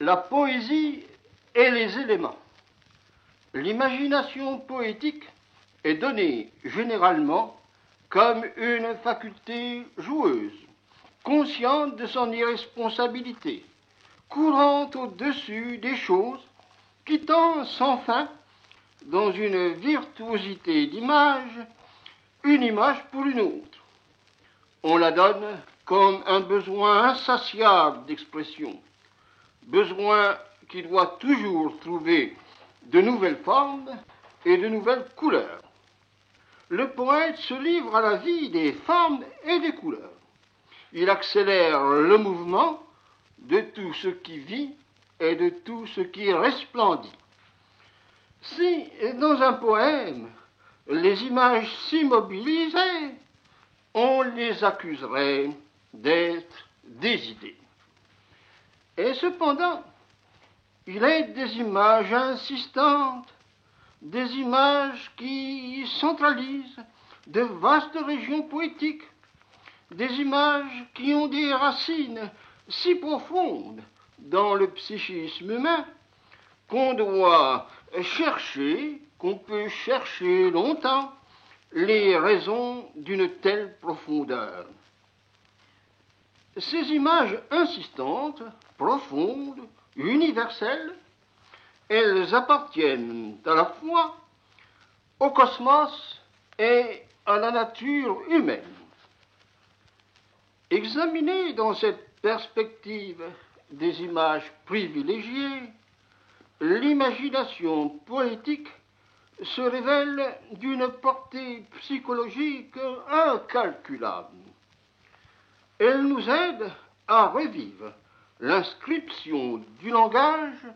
La poésie et les éléments. L'imagination poétique est donnée généralement comme une faculté joueuse, consciente de son irresponsabilité, courante au-dessus des choses, qui tend sans fin, dans une virtuosité d'image, une image pour une autre. On la donne comme un besoin insatiable d'expression, besoin qui doit toujours trouver de nouvelles formes et de nouvelles couleurs. Le poète se livre à la vie des formes et des couleurs. Il accélère le mouvement de tout ce qui vit et de tout ce qui resplendit. Si, dans un poème, les images s'immobilisaient, on les accuserait d'être des idées. Et cependant, il est des images insistantes, des images qui centralisent de vastes régions poétiques, des images qui ont des racines si profondes dans le psychisme humain qu'on doit chercher, qu'on peut chercher longtemps, les raisons d'une telle profondeur. Ces images insistantes, profondes, universelles, elles appartiennent à la fois au cosmos et à la nature humaine. Examiner dans cette perspective des images privilégiées, l'imagination poétique se révèle d'une portée psychologique incalculable. Elle nous aide à revivre l'inscription du langage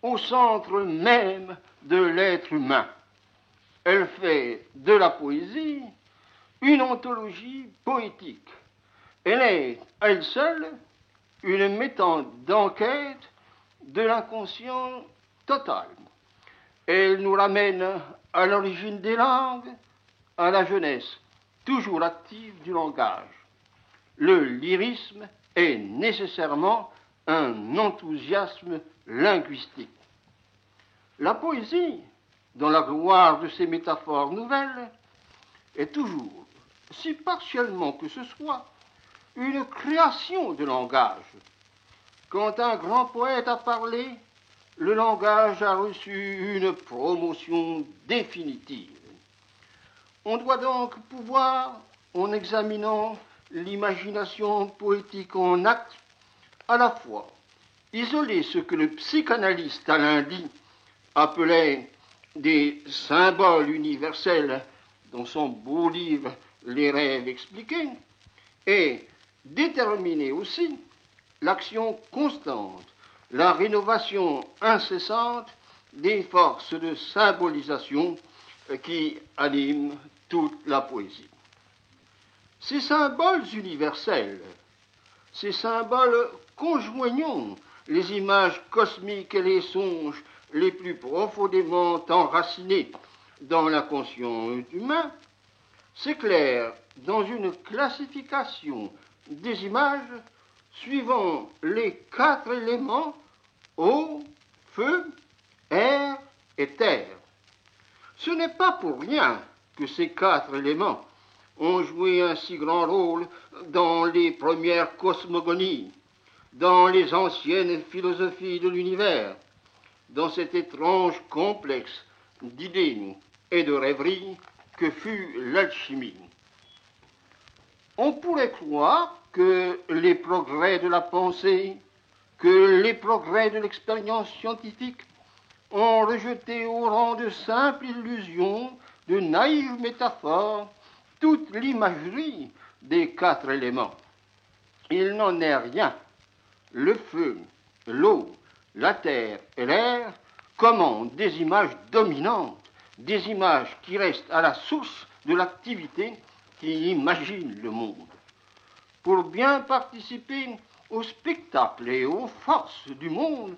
au centre même de l'être humain. Elle fait de la poésie une ontologie poétique. Elle est, à elle seule, une méthode d'enquête de l'inconscient total. Elle nous ramène à l'origine des langues, à la jeunesse toujours active du langage. Le lyrisme est nécessairement un enthousiasme linguistique. La poésie, dans la gloire de ses métaphores nouvelles, est toujours, si partiellement que ce soit, une création de langage. Quand un grand poète a parlé, le langage a reçu une promotion définitive. On doit donc pouvoir, en examinant l'imagination poétique en acte, à la fois isoler ce que le psychanalyste Alain Lie appelait des symboles universels dans son beau livre Les rêves expliqués, et déterminer aussi l'action constante, la rénovation incessante des forces de symbolisation qui animent toute la poésie. Ces symboles universels, ces symboles conjoignant les images cosmiques et les songes les plus profondément enracinés dans l'inconscient humain, s'éclairent dans une classification des images suivant les 4 éléments eau, feu, air et terre. Ce n'est pas pour rien que ces 4 éléments ont joué un si grand rôle dans les premières cosmogonies, dans les anciennes philosophies de l'univers, dans cet étrange complexe d'idées et de rêveries que fut l'alchimie. On pourrait croire que les progrès de la pensée, que les progrès de l'expérience scientifique ont rejeté au rang de simples illusions, de naïves métaphores, toute l'imagerie des 4 éléments. Il n'en est rien. Le feu, l'eau, la terre et l'air commandent des images dominantes, des images qui restent à la source de l'activité qui imagine le monde. Pour bien participer au spectacle et aux forces du monde,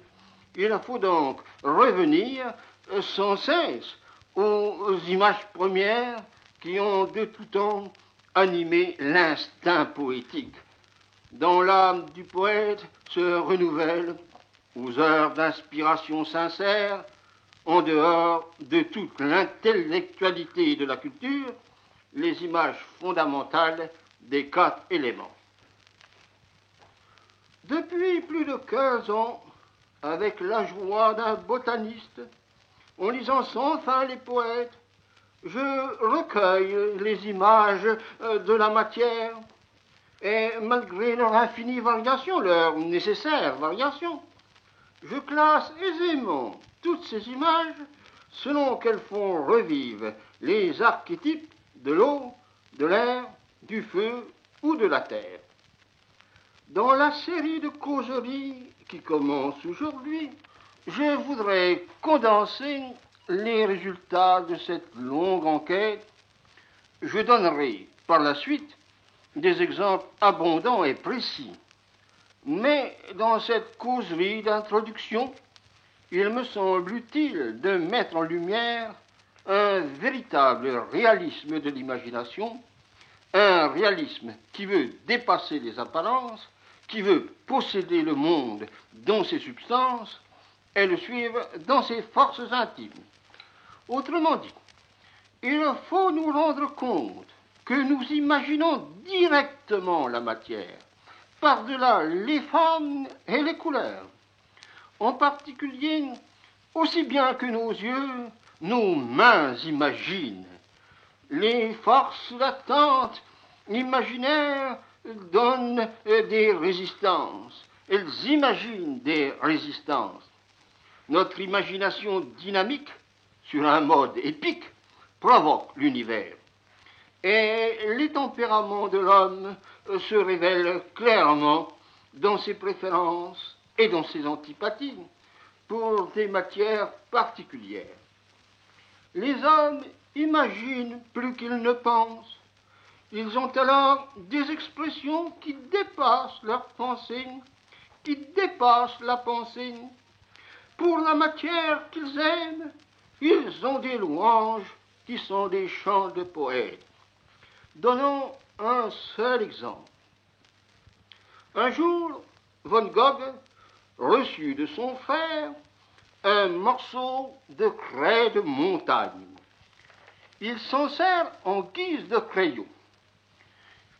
il faut donc revenir sans cesse aux images premières qui ont de tout temps animé l'instinct poétique. Dans l'âme du poète se renouvelle, aux heures d'inspiration sincère, en dehors de toute l'intellectualité de la culture, les images fondamentales des 4 éléments. Depuis plus de 15 ans, avec la joie d'un botaniste, en lisant sans fin les poètes, je recueille les images de la matière, et malgré leur infinie variation, leur nécessaire variation, je classe aisément toutes ces images selon qu'elles font revivre les archétypes de l'eau, de l'air, du feu ou de la terre. Dans la série de causeries qui commence aujourd'hui, je voudrais condenser les résultats de cette longue enquête. Je donnerai par la suite des exemples abondants et précis. Mais dans cette causerie d'introduction, il me semble utile de mettre en lumière un véritable réalisme de l'imagination, un réalisme qui veut dépasser les apparences, qui veut posséder le monde dans ses substances et le suivre dans ses forces intimes. Autrement dit, il faut nous rendre compte que nous imaginons directement la matière, par-delà les formes et les couleurs. En particulier, aussi bien que nos yeux, nos mains imaginent. Les forces latentes imaginaires donnent des résistances. Elles imaginent des résistances. Notre imagination dynamique, sur un mode épique, provoque l'univers. Et les tempéraments de l'homme se révèlent clairement dans ses préférences et dans ses antipathies pour des matières particulières. Les hommes imaginent plus qu'ils ne pensent. Ils ont alors des expressions qui dépassent leur pensée, qui dépassent la pensée. Pour la matière qu'ils aiment, ils ont des louanges qui sont des chants de poètes. Donnons un seul exemple. Un jour, Van Gogh reçut de son frère un morceau de craie de montagne. Il s'en sert en guise de crayon.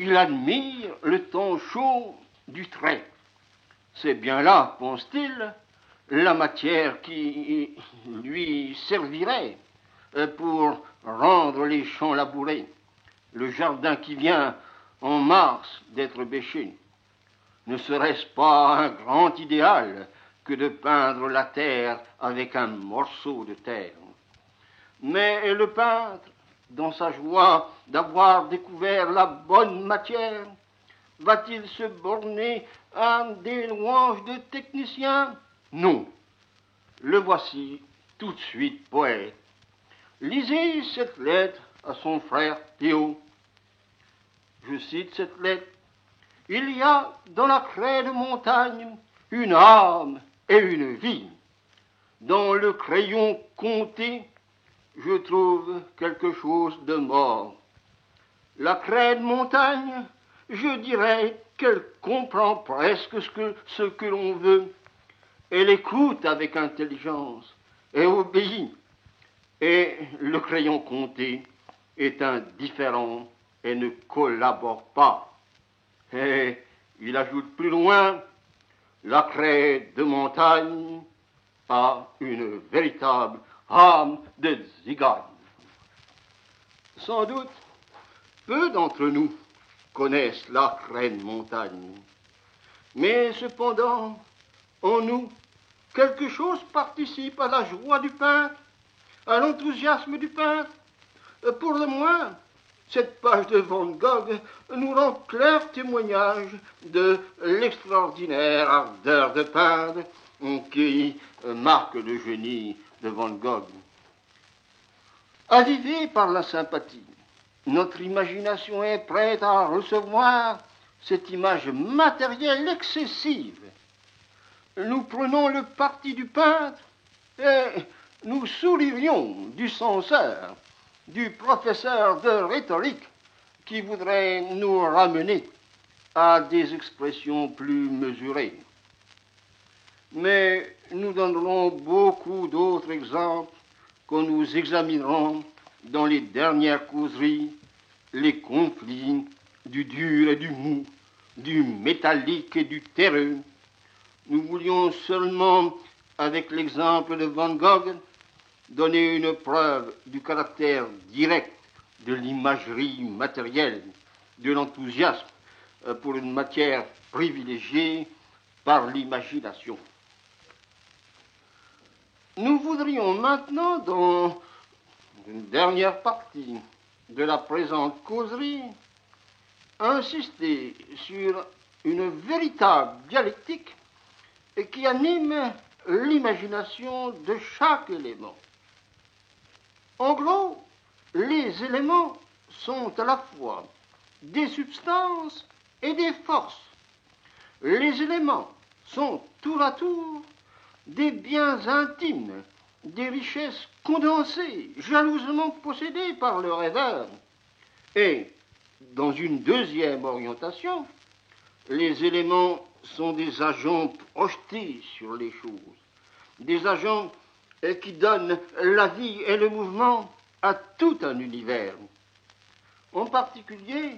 Il admire le temps chaud du trait. C'est bien là, pense-t-il, la matière qui lui servirait pour rendre les champs labourés, le jardin qui vient en mars d'être bêché. Ne serait-ce pas un grand idéal que de peindre la terre avec un morceau de terre? Mais le peintre, dans sa joie d'avoir découvert la bonne matière, va-t-il se borner à des louanges de technicien? Non. Le voici tout de suite poète. Lisez cette lettre à son frère Théo. Je cite cette lettre. Il y a dans la craie de montagne une âme et une vie. Dans le crayon compté, je trouve quelque chose de mort. La craie de montagne, je dirais qu'elle comprend presque ce que l'on veut. Elle écoute avec intelligence et obéit. Et le crayon compté est indifférent et ne collabore pas. Et il ajoute plus loin, la craie de montagne a une véritable âme de zigogne. Sans doute, peu d'entre nous connaissent la craie de montagne. Mais cependant, en nous, quelque chose participe à la joie du peintre, à l'enthousiasme du peintre. Pour le moins, cette page de Van Gogh nous rend clair témoignage de l'extraordinaire ardeur de peindre qui marque le génie de Van Gogh. Avivée par la sympathie, notre imagination est prête à recevoir cette image matérielle excessive. Nous prenons le parti du peintre et nous souririons du censeur, du professeur de rhétorique qui voudrait nous ramener à des expressions plus mesurées. mais nous donnerons beaucoup d'autres exemples que nous examinerons dans les dernières causeries, les conflits du dur et du mou, du métallique et du terreux. Nous voulions seulement, avec l'exemple de Van Gogh, donner une preuve du caractère direct de l'imagerie matérielle, de l'enthousiasme pour une matière privilégiée par l'imagination. Nous voudrions maintenant, dans une dernière partie de la présente causerie, insister sur une véritable dialectique qui anime l'imagination de chaque élément. En gros, les éléments sont à la fois des substances et des forces. Les éléments sont tour à tour des biens intimes, des richesses condensées, jalousement possédées par le rêveur. Et, dans une deuxième orientation, les éléments sont des agents projetés sur les choses, des agents qui donnent la vie et le mouvement à tout un univers. En particulier,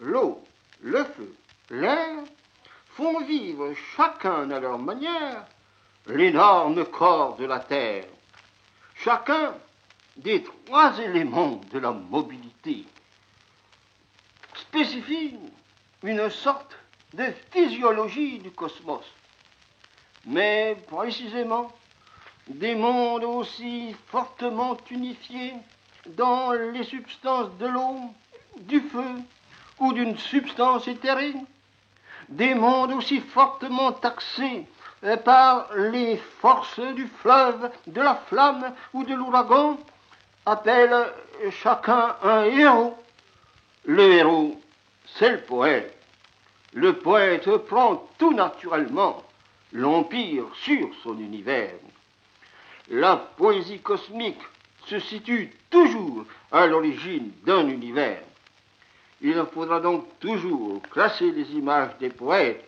l'eau, le feu, l'air font vivre chacun à leur manière l'énorme corps de la Terre, chacun des trois éléments de la mobilité, spécifie une sorte de physiologie du cosmos. Mais précisément, des mondes aussi fortement unifiés dans les substances de l'eau, du feu ou d'une substance éthérée, des mondes aussi fortement taxés par les forces du fleuve, de la flamme ou de l'ouragan, appellent chacun un héros. Le héros, c'est le poète. Le poète prend tout naturellement l'empire sur son univers. La poésie cosmique se situe toujours à l'origine d'un univers. Il faudra donc toujours classer les images des poètes,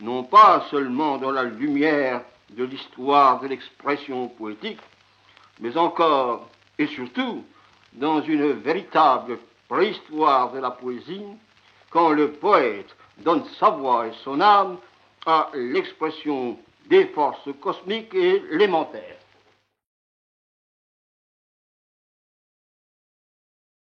non pas seulement dans la lumière de l'histoire de l'expression poétique, mais encore et surtout dans une véritable préhistoire de la poésie, quand le poète donne sa voix et son âme à l'expression des forces cosmiques et élémentaires.